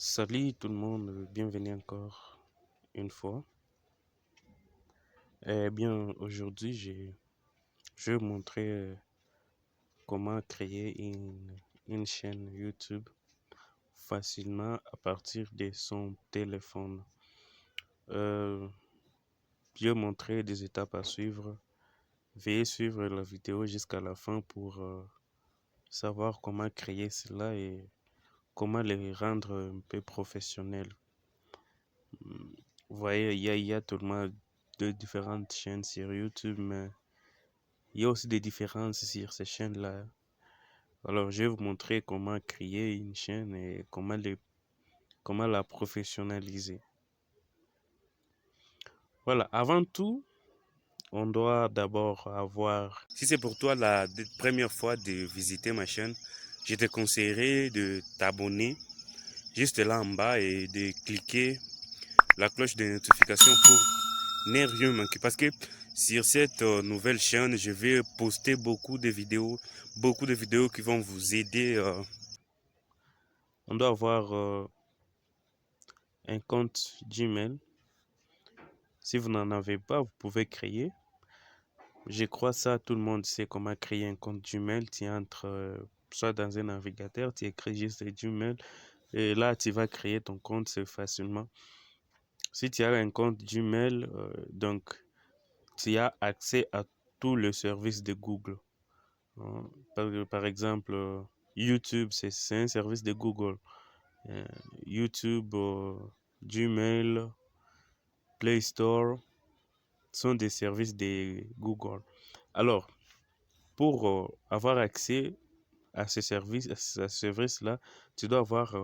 Salut tout le monde, bienvenue encore une fois. Eh bien, aujourd'hui, je vais vous montrer comment créer une chaîne YouTube facilement à partir de son téléphone. Euh, je vais vous montrer des étapes à suivre. Veuillez suivre la vidéo jusqu'à la fin pour savoir comment créer cela et comment les rendre un peu professionnels. Vous voyez, il y a tellement de différentes chaînes sur YouTube, mais il y a aussi des différences sur ces chaînes-là. Alors, je vais vous montrer comment créer une chaîne et comment la professionnaliser. Voilà, avant tout, on doit d'abord avoir... Si c'est pour toi la première fois de visiter ma chaîne, je te conseillerais de t'abonner juste là en bas et de cliquer la cloche de notification pour ne rien manquer. Parce que sur cette nouvelle chaîne, je vais poster beaucoup de vidéos qui vont vous aider. On doit avoir un compte Gmail. Si vous n'en avez pas, vous pouvez créer. Je crois ça, tout le monde sait comment créer un compte Gmail. Tu entres soit dans un navigateur, tu écris juste Gmail et là, tu vas créer ton compte facilement. Si tu as un compte Gmail, donc tu as accès à tous les services de Google. Par exemple, YouTube, c'est un service de Google. YouTube, Gmail, Play Store sont des services de Google. Alors, pour avoir accès à ce service-là, tu dois avoir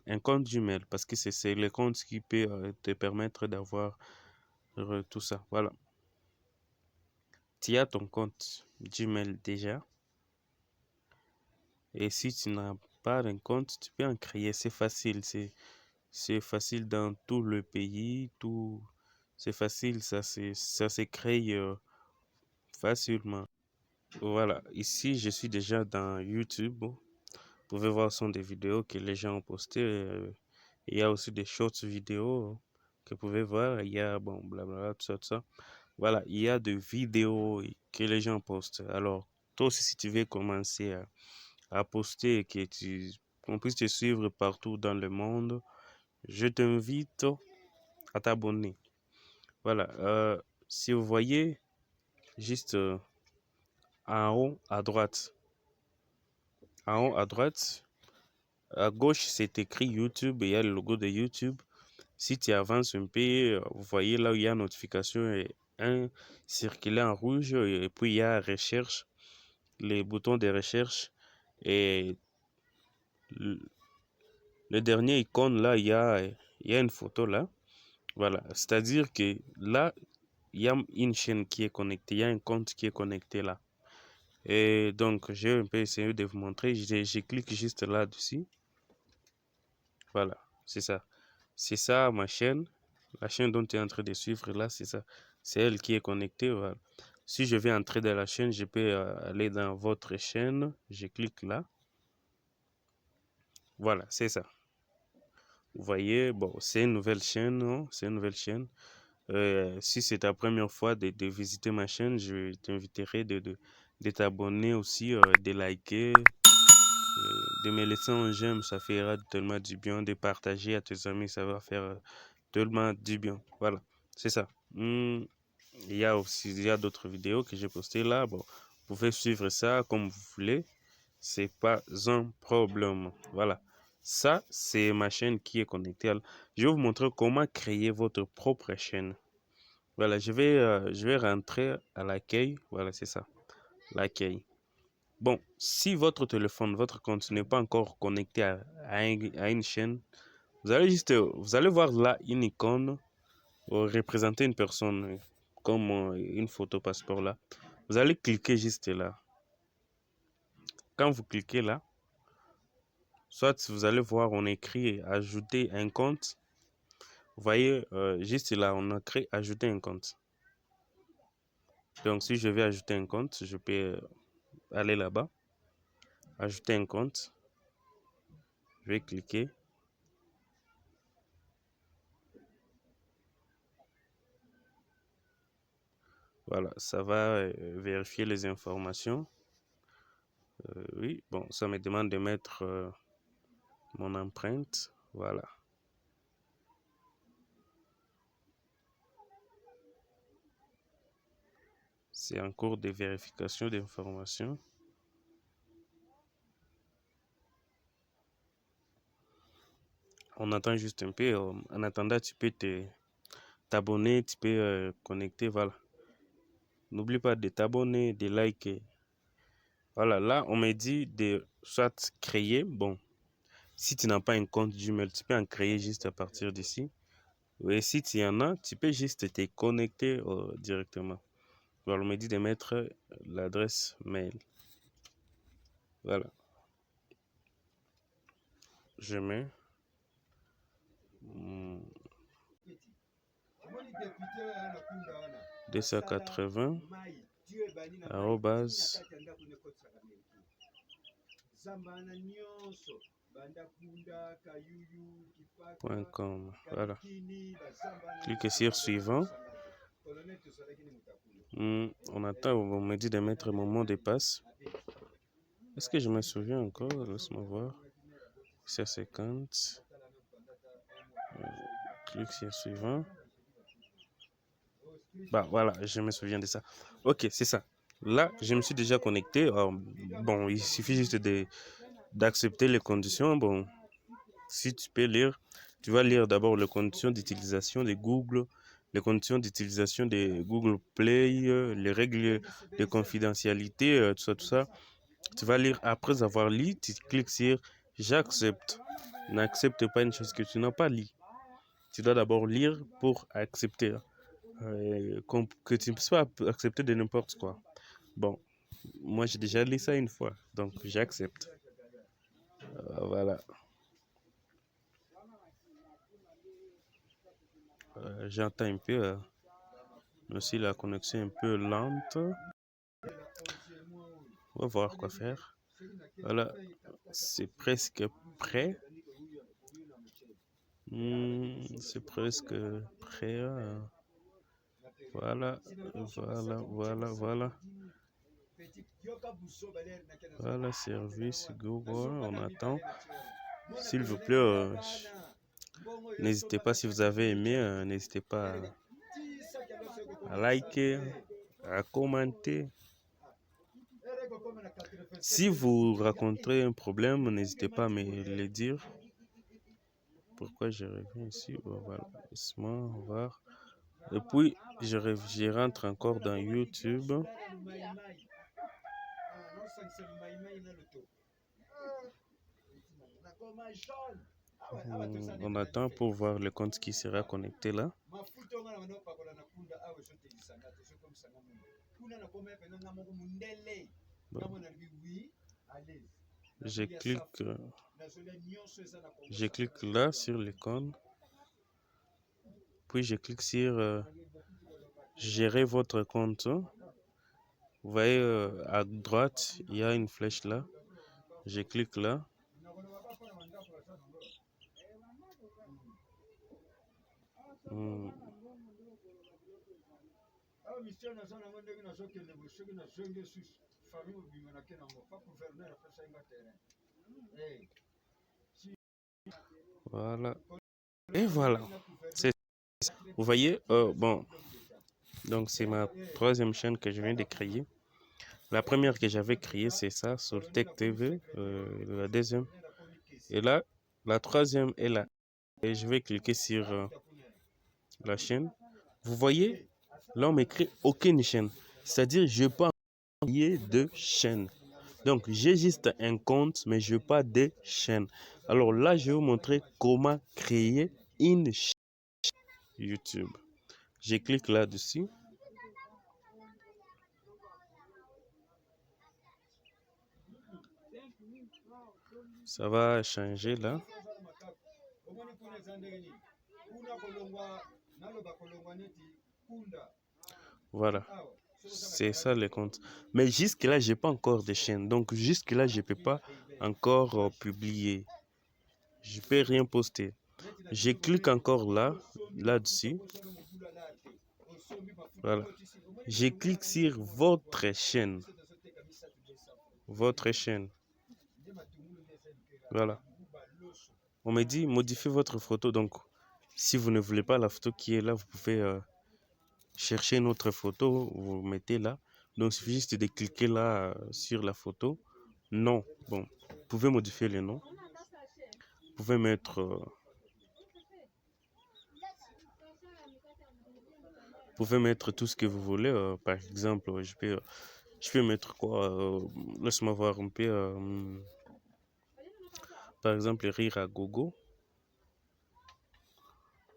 un compte Gmail parce que c'est le compte qui peut te permettre d'avoir tout ça. Voilà. Tu as ton compte Gmail déjà. Et si tu n'as pas un compte, tu peux en créer. C'est facile. C'est facile dans tout le pays. C'est facile. Ça se crée facilement. Voilà. Ici, je suis déjà dans YouTube. Vous pouvez voir, ce sont des vidéos que les gens ont postées. Il y a aussi des shorts vidéos que vous pouvez voir. Il y a, bon, blablabla, tout ça, tout ça. Voilà. Il y a des vidéos que les gens postent. Alors, toi aussi, si tu veux commencer à poster et qu'on puisse te suivre partout dans le monde, je t'invite à t'abonner. Voilà. Si vous voyez juste en haut à droite, à gauche, c'est écrit YouTube et il y a le logo de YouTube. Si tu avances un peu, vous voyez là où il y a notification et un circulé en rouge et puis il y a recherche, les boutons de recherche et le dernier icône là, il y a une photo là. Voilà, c'est-à-dire que là, il y a une chaîne qui est connectée, il y a un compte qui est connecté là. Et donc, je vais un peu essayer de vous montrer. Je clique juste là-dessus. Voilà, c'est ça. C'est ça ma chaîne. La chaîne dont tu es en train de suivre là, c'est ça. C'est elle qui est connectée. Voilà. Si je vais entrer dans la chaîne, je peux aller dans votre chaîne. Je clique là. Voilà, c'est ça. Vous voyez, bon, c'est une nouvelle chaîne, non? C'est une nouvelle chaîne. Si c'est ta première fois de visiter ma chaîne, je t'inviterai de t'abonner aussi, de liker, de me laisser un j'aime, ça fera tellement du bien, de partager à tes amis, ça va faire tellement du bien. Voilà, c'est ça. Il y a aussi d'autres vidéos que j'ai postées là. Bon, vous pouvez suivre ça comme vous voulez. C'est pas un problème. Voilà. Ça, c'est ma chaîne qui est connectée. Je vais vous montrer comment créer votre propre chaîne. Voilà, je vais rentrer à l'accueil. Voilà, c'est ça, l'accueil. Bon, si votre téléphone, votre compte n'est pas encore connecté à une chaîne, vous allez voir là une icône représenter une personne, comme une photo passeport là. Vous allez cliquer juste là. Quand vous cliquez là, soit vous allez voir, on écrit ajouter un compte. Vous voyez, juste là, on a écrit ajouter un compte. Donc, si je vais ajouter un compte, je peux aller là-bas, ajouter un compte. Je vais cliquer. Voilà, ça va vérifier les informations. Oui, bon, ça me demande de mettre mon empreinte. Voilà. C'est en cours de vérification d'informations. On attend juste un peu. En attendant, tu peux t'abonner, tu peux connecter. Voilà. N'oublie pas de t'abonner, de liker. Voilà, là, on me dit de soit créer. Bon, si tu n'as pas un compte Gmail, tu peux en créer juste à partir d'ici. Et si tu en as, tu peux juste te connecter directement. Alors, on me dit de mettre l'adresse mail. Voilà. Je mets 280 .com. Voilà. Cliquez sur suivant. On attend, on me dit de mettre mon mot de passe. Est-ce que je me souviens encore? Laisse-moi voir. C'est 50. Clique sur suivant. Bah voilà, je me souviens de ça. Ok, c'est ça. Là, je me suis déjà connecté. Bon, il suffit juste d'accepter les conditions. Bon, si tu peux lire, tu vas lire d'abord les conditions d'utilisation de Google, les conditions d'utilisation de Google Play, les règles de confidentialité, tout ça. Tu vas lire. Après avoir lu, tu cliques sur j'accepte. N'accepte pas une chose que tu n'as pas lu. Tu dois d'abord lire pour accepter. Que tu ne puisses pas accepter de n'importe quoi. Bon, moi j'ai déjà lu ça une fois, donc j'accepte. Voilà. J'entends un peu, aussi la connexion un peu lente. On va voir quoi faire. Voilà, c'est presque prêt. C'est presque prêt. Voilà, voilà. Voilà, service Google, on attend. S'il vous plaît, n'hésitez pas, si vous avez aimé, n'hésitez pas à liker, à commenter. Si vous rencontrez un problème, n'hésitez pas à me le dire. Pourquoi je reviens ici? Voilà, laisse-moi voir. Et puis, je rentre encore dans YouTube. On attend pour voir le compte qui sera connecté là. Bon. Je clique là sur l'icône. Puis je clique sur gérer votre compte. Vous voyez à droite, il y a une flèche là. Je clique là. Voilà. Et voilà. Vous voyez, bon. Donc c'est ma troisième chaîne que je viens de créer. La première que j'avais créée, c'est ça, sur Tech TV. La deuxième. Et là, la troisième est là. Et je vais cliquer sur la chaîne. Vous voyez, là on m'écrit aucune chaîne. C'est-à-dire, je n'ai pas envoyé de chaîne. Donc, j'ai juste un compte, mais je n'ai pas de chaîne. Alors là, je vais vous montrer comment créer une chaîne YouTube. Je clique là-dessus. Ça va changer là. Voilà. C'est ça le compte. Mais jusque-là, je n'ai pas encore de chaîne. Donc, jusque-là, je ne peux pas encore publier. Je ne peux rien poster. Je clique encore là-dessus. Voilà. Je clique sur votre chaîne. Votre chaîne. Voilà. On me dit modifier votre photo. Donc, si vous ne voulez pas la photo qui est là, vous pouvez chercher une autre photo. Vous mettez là. Donc, il suffit juste de cliquer là sur la photo. Non. Bon, vous pouvez modifier le nom. Vous pouvez mettre... vous pouvez mettre tout ce que vous voulez. Par exemple, je peux mettre quoi? Laisse-moi voir un peu. Par exemple, rire à gogo.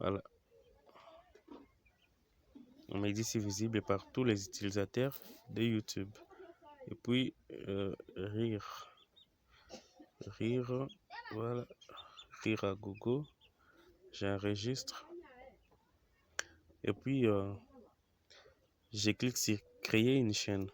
Voilà. On m'a dit c'est visible par tous les utilisateurs de YouTube. Et puis, rire. Rire. Voilà. Rire à gogo. J'enregistre. Et puis, je clique sur créer une chaîne.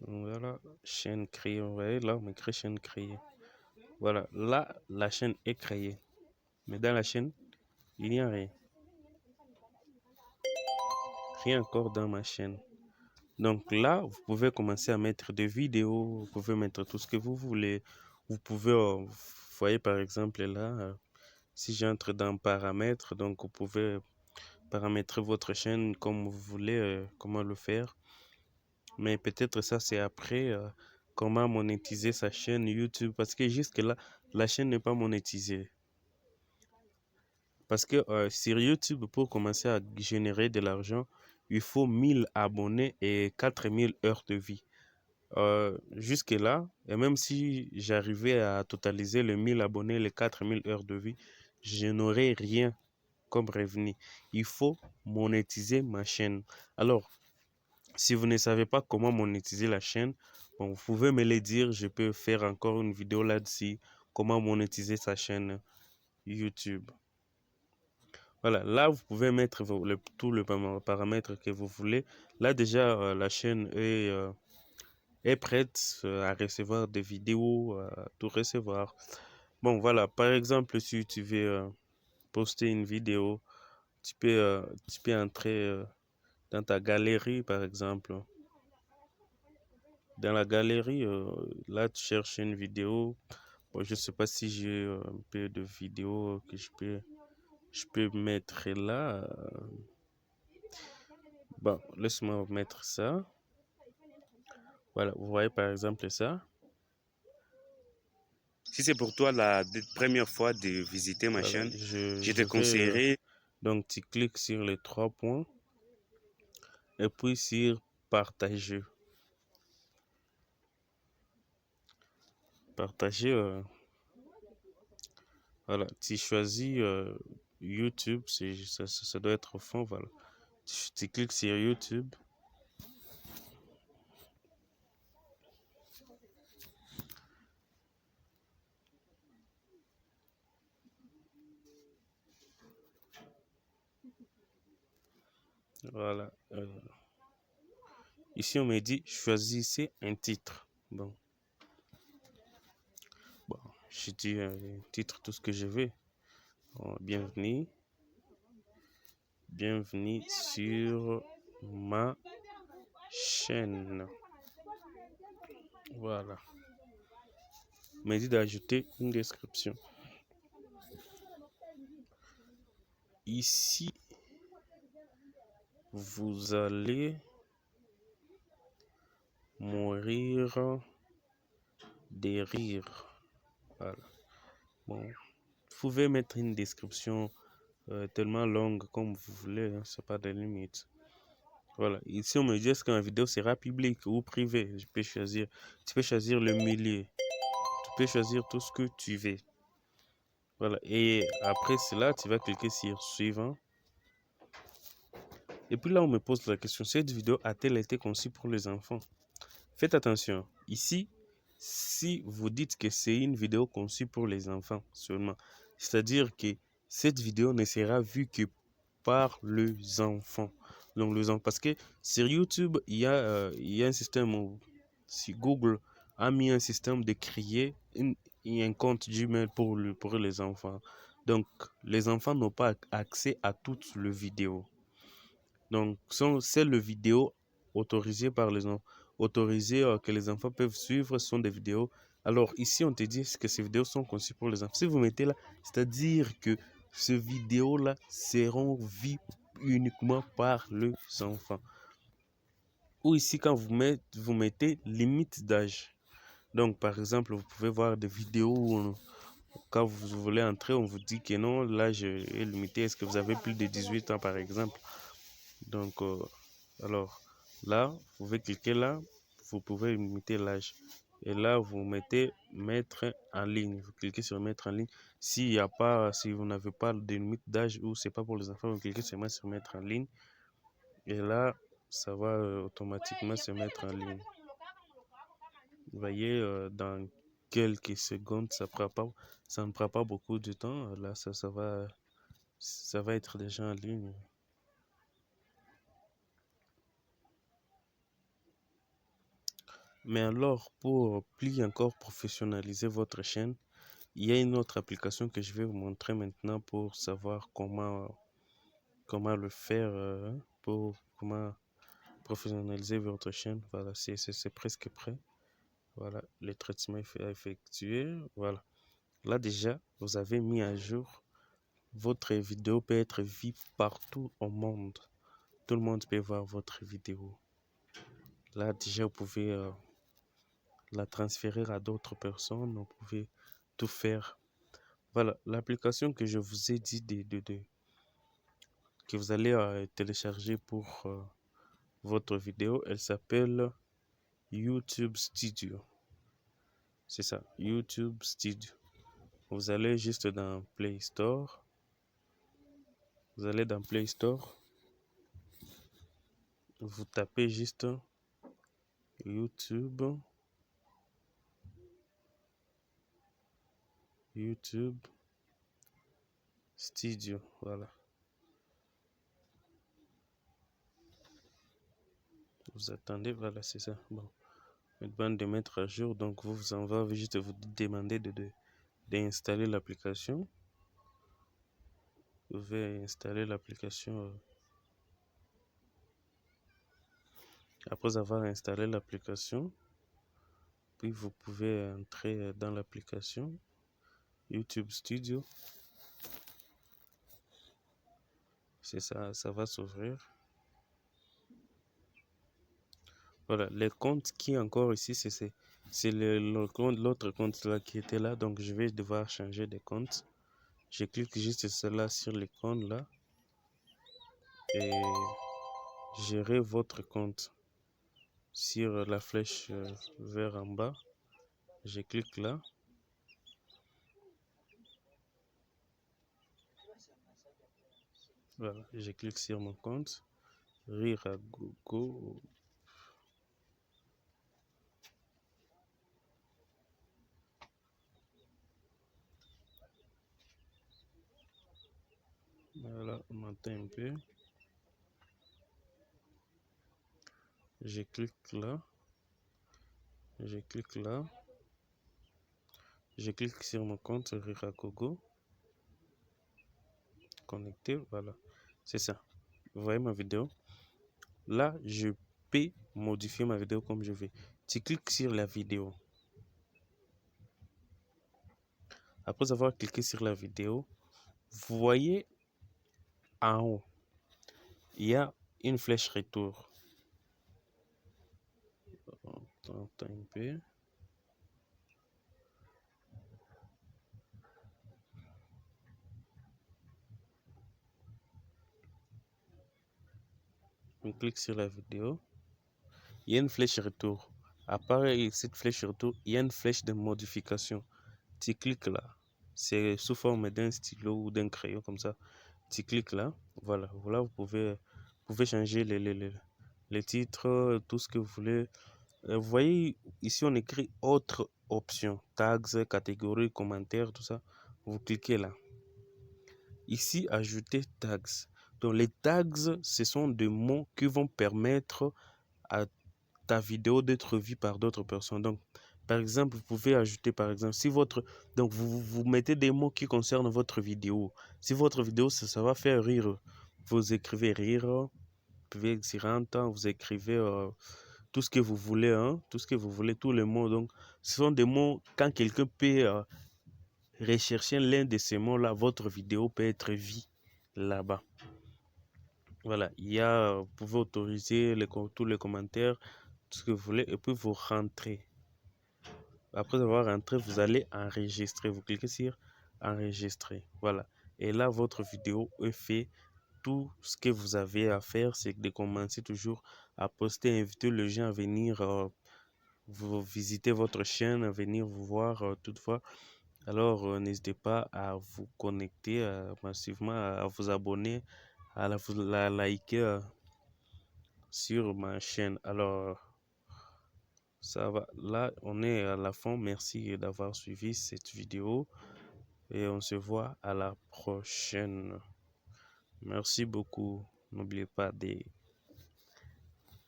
Voilà, chaîne créée. Vous voyez là, on m'écrit chaîne créée. Voilà, là, la chaîne est créée. Mais dans la chaîne, il n'y a rien. Rien encore dans ma chaîne. Donc là, vous pouvez commencer à mettre des vidéos. Vous pouvez mettre tout ce que vous voulez. Vous pouvez, vous voyez par exemple là, si j'entre dans paramètres, donc vous pouvez paramétrer votre chaîne comme vous voulez, comment le faire. Mais peut-être ça, c'est après comment monétiser sa chaîne YouTube. Parce que jusque-là, la chaîne n'est pas monétisée. Parce que sur YouTube, pour commencer à générer de l'argent, il faut 1000 abonnés et 4000 heures de vie. Jusque-là, et même si j'arrivais à totaliser les 1000 abonnés et les 4000 heures de vie, je n'aurais rien comme revenu. Il faut monétiser ma chaîne. Alors, si vous ne savez pas comment monétiser la chaîne, bon, vous pouvez me le dire. Je peux faire encore une vidéo là-dessus. Comment monétiser sa chaîne YouTube. Voilà, là, vous pouvez mettre tous les paramètres que vous voulez. Là, déjà, la chaîne est prête à recevoir des vidéos, à tout recevoir. Bon, voilà, par exemple, si tu veux poster une vidéo, tu peux entrer dans ta galerie, par exemple. Dans la galerie, là, tu cherches une vidéo. Bon, je ne sais pas si j'ai un peu de vidéos que je peux mettre là. Bon, laisse-moi mettre ça. Voilà, vous voyez par exemple ça. Si c'est pour toi la première fois de visiter ma chaîne, je te conseillerais. Donc, tu cliques sur les 3 points et puis sur partager. Partager, voilà, tu choisis YouTube, ça doit être au fond, voilà. Tu cliques sur YouTube. Voilà. Ici, on me dit choisissez un titre. Bon, je dis un titre, tout ce que je veux. Bon, bienvenue sur ma chaîne. Voilà. On me dit d'ajouter une description. Ici, vous allez mourir de rire. Voilà. Bon, vous pouvez mettre une description tellement longue comme vous voulez, hein, c'est pas de limite. Voilà. Ici, on me dit est-ce qu'une vidéo sera publique ou privée. Tu peux choisir le milieu. Tu peux choisir tout ce que tu veux. Voilà. Et après cela, tu vas cliquer sur suivant. Et puis là, on me pose la question, cette vidéo a-t-elle été conçue pour les enfants? Faites attention. Ici, si vous dites que c'est une vidéo conçue pour les enfants seulement, c'est-à-dire que cette vidéo ne sera vue que par les enfants. Donc, parce que sur YouTube, il y a un système où, si Google a mis un système de créer un compte Gmail pour les enfants. Donc, les enfants n'ont pas accès à toutes les vidéos. Donc, c'est les vidéos autorisées par les enfants, autorisées que les enfants peuvent suivre, sont des vidéos. Alors, ici, on te dit que ces vidéos sont conçues pour les enfants. Si vous mettez là, c'est-à-dire que ces vidéos-là seront vues uniquement par les enfants. Ou ici, quand vous mettez limite d'âge. Donc, par exemple, vous pouvez voir des vidéos où quand vous voulez entrer, on vous dit que non, l'âge est limité. Est-ce que vous avez plus de 18 ans, par exemple? Donc, alors, là, vous pouvez cliquer là, vous pouvez limiter l'âge. Et là, vous mettez mettre en ligne. Vous cliquez sur mettre en ligne. S'il y a pas, si vous n'avez pas de limite d'âge ou c'est pas pour les enfants, vous cliquez seulement sur mettre en ligne. Et là, ça va automatiquement se mettre en ligne. Vous voyez, dans quelques secondes, ça ne prend pas beaucoup de temps. Là, ça va être déjà en ligne. Mais alors, pour plus encore professionnaliser votre chaîne, il y a une autre application que je vais vous montrer maintenant pour savoir comment le faire, comment professionnaliser votre chaîne. Voilà, c'est presque prêt. Voilà, le traitement est effectué. Voilà. Là déjà, vous avez mis à jour. Votre vidéo peut être vue partout au monde. Tout le monde peut voir votre vidéo. Là déjà, vous pouvez la transférer à d'autres personnes. Vous pouvez tout faire. Voilà, l'application que je vous ai dit que vous allez télécharger pour votre vidéo, elle s'appelle YouTube Studio. C'est ça, YouTube Studio. Vous allez juste dans Play Store. Vous allez dans Play Store. Vous tapez juste YouTube. YouTube Studio. Voilà. Vous attendez, voilà, c'est ça. Bon, maintenant de mettre à jour. Donc, on va juste vous demander d'installer l'application. Vous pouvez installer l'application. Après avoir installé l'application, puis vous pouvez entrer dans l'application YouTube Studio. C'est ça, ça va s'ouvrir. Voilà, les comptes qui est encore ici, c'est l'autre compte là qui était là. Donc, je vais devoir changer de compte. Je clique juste cela sur l'icône là et gérer votre compte sur la flèche vers en bas. Je clique là. Voilà, je clique sur mon compte. Rire à gogo. Voilà, on attend un peu. Je clique là. Je clique là. Je clique sur mon compte Riragogo. Connecté, voilà. C'est ça. Vous voyez ma vidéo. Là, je peux modifier ma vidéo comme je veux. Tu cliques sur la vidéo. Après avoir cliqué sur la vidéo, vous voyez en haut, il y a une flèche retour. Attends un peu. On clique sur la vidéo. Il y a une flèche retour. À part cette flèche retour, il y a une flèche de modification. Tu cliques là. C'est sous forme d'un stylo ou d'un crayon comme ça. Tu cliques là. Voilà. Voilà, vous pouvez changer les titres, tout ce que vous voulez. Vous voyez, ici on écrit autres options. Tags, catégories, commentaires, tout ça. Vous cliquez là. Ici, ajouter tags. Donc les tags, ce sont des mots qui vont permettre à ta vidéo d'être vue par d'autres personnes. Donc, Par exemple, vous pouvez ajouter, par exemple, si votre... Donc, vous mettez des mots qui concernent votre vidéo. Si votre vidéo, ça va faire rire, vous écrivez rire, vous pouvez écrire un temps, vous écrivez tout ce que vous voulez, hein, tout ce que vous voulez, tous les mots. Donc, ce sont des mots, quand quelqu'un peut rechercher l'un de ces mots-là, votre vidéo peut être vue là-bas. Voilà, il y a, vous pouvez autoriser tous les commentaires, tout ce que vous voulez, et puis vous rentrez. Après avoir rentré, vous allez enregistrer. Vous cliquez sur enregistrer. Voilà. Et là, votre vidéo est faite. Tout ce que vous avez à faire, c'est de commencer toujours à poster, inviter les gens à venir vous visiter votre chaîne, à venir vous voir toutefois. Alors, n'hésitez pas à vous connecter massivement, à vous abonner, à la liker sur ma chaîne. Alors, ça va. Là, on est à la fin. Merci d'avoir suivi cette vidéo et on se voit à la prochaine. Merci beaucoup. N'oubliez pas de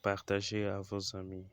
partager à vos amis.